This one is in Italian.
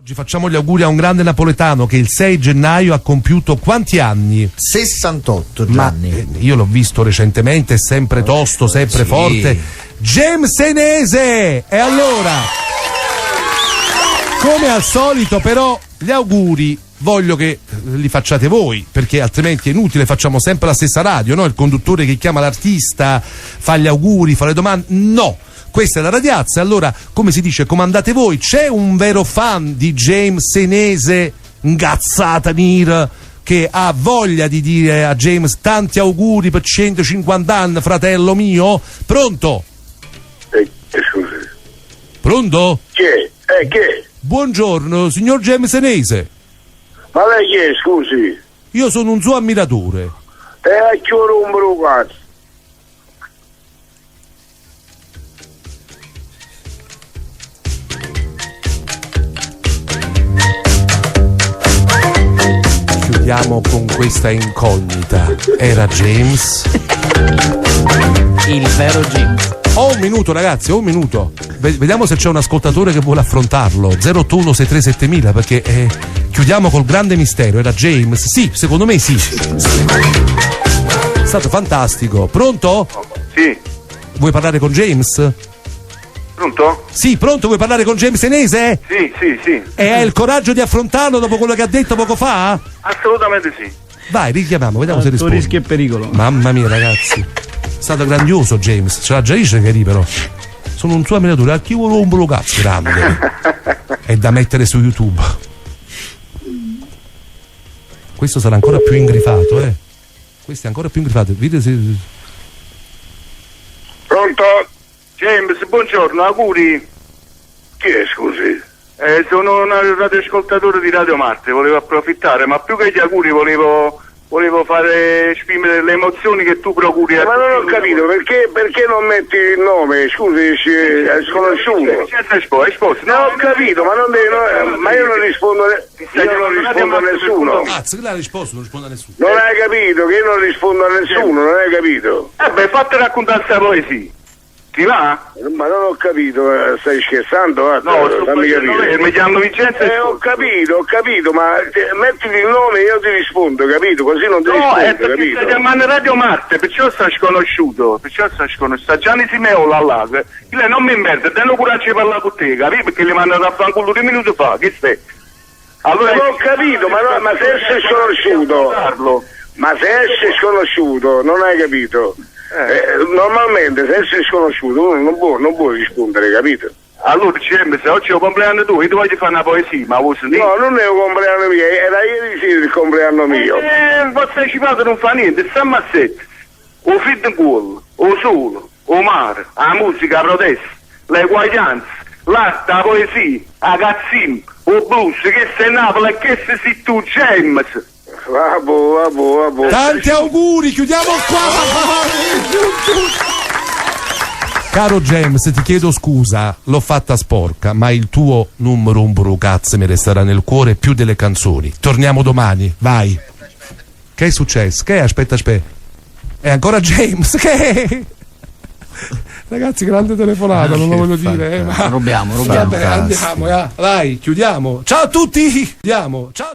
Oggi facciamo gli auguri a un grande napoletano che il 6 gennaio ha compiuto quanti anni? 68 Gianni. Ma io l'ho visto recentemente, è sempre tosto, sempre forte. James Senese! E allora, come al solito però, gli auguri voglio che li facciate voi, perché altrimenti è inutile, facciamo sempre la stessa radio, no? Il conduttore che chiama l'artista, fa gli auguri, fa le domande. No! Questa è la radiazza, allora come si dice, comandate voi. C'è un vero fan di James Senese, Ngazzata Nir, che ha voglia di dire a James tanti auguri per 150 anni, fratello mio? Pronto? Scusi. Pronto? Chi è? Chi è? Buongiorno, signor James Senese. Ma lei chi è, scusi? Io sono un suo ammiratore. A chi rompo lo cazzo? Chiudiamo con questa incognita. Era James? Il vero James. Ho un minuto, ragazzi, ho un minuto. Vediamo se c'è un ascoltatore che vuole affrontarlo. 081 637 perché chiudiamo col grande mistero. Era James? Sì, secondo me sì. È stato fantastico. Pronto? Sì. Vuoi parlare con James? Pronto? Sì, pronto, vuoi parlare con James Senese? Sì. E hai il coraggio di affrontarlo dopo quello che ha detto poco fa? Assolutamente sì. Vai, richiamiamo, vediamo se Tu risponde. rischio e pericolo. Mamma mia, ragazzi, è stato grandioso James, ce l'ha già dice che però. Sono un suo ammiratore, a chi vuole un bulo cazzo grande. È da mettere su YouTube. Questo sarà ancora più ingrifato, Questo è ancora più ingrifato. Vedete se... Pronto? James, buongiorno, auguri. Chi è, scusi? Sono un radioascoltatore di Radio Marte, volevo approfittare, ma più che gli auguri volevo fare esprimere le emozioni che tu procuri a... Ma non ho capito, perché non metti il nome? Scusi, è sconosciuto. È esposto. No, ho capito, ma ma io non rispondo a nessuno. Cazzo, che l'ha risposto, non risponde a nessuno. Non hai capito, che io non rispondo a nessuno, non hai capito? Fatti raccontare questa poesia. Ti va? Ma non ho capito, stai scherzando? No, fammi capire. Mi chiamo Vincenzo. Ho capito, ma mettiti il nome e io ti rispondo, capito? Così non ti rispondo, capito? Stai chiamando Radio Marte, perciò sta sconosciuto, sta Gianni Simeola là, lei non mi merda, tengo coraggio di parlare con te, capito? Perché li mandano a fanculo 2 minuti fa, che stai? Allora, non ho capito, ma se sei sconosciuto, ma se sei sconosciuto, non hai capito? Normalmente se sei sconosciuto uno non può rispondere, capito? Allora James, se oggi è il compleanno tuo, io ti voglio fare una poesia, ma vuoi sentire? No, non è il compleanno mio, era ieri sera il compleanno mio. Partecipato non fa niente, stiamo a sette. O football, o sole, o mare, la musica, la protesta, l'eguaglianza, l'arte, la poesia, la cazzina, o blues, che sei Napoli e che sei tu, James. Vabbè. Tanti auguri, chiudiamo qua. Caro James, ti chiedo scusa, l'ho fatta sporca, ma il tuo numero un brucazzo mi resterà nel cuore più delle canzoni. Torniamo domani, vai. Che è successo? Che è? Aspetta. È ancora James? Che è? Ragazzi, grande telefonata, non lo voglio dire. Ma... Rubiamo. Vabbè, andiamo, vai, chiudiamo. Ciao a tutti. Andiamo. Ciao.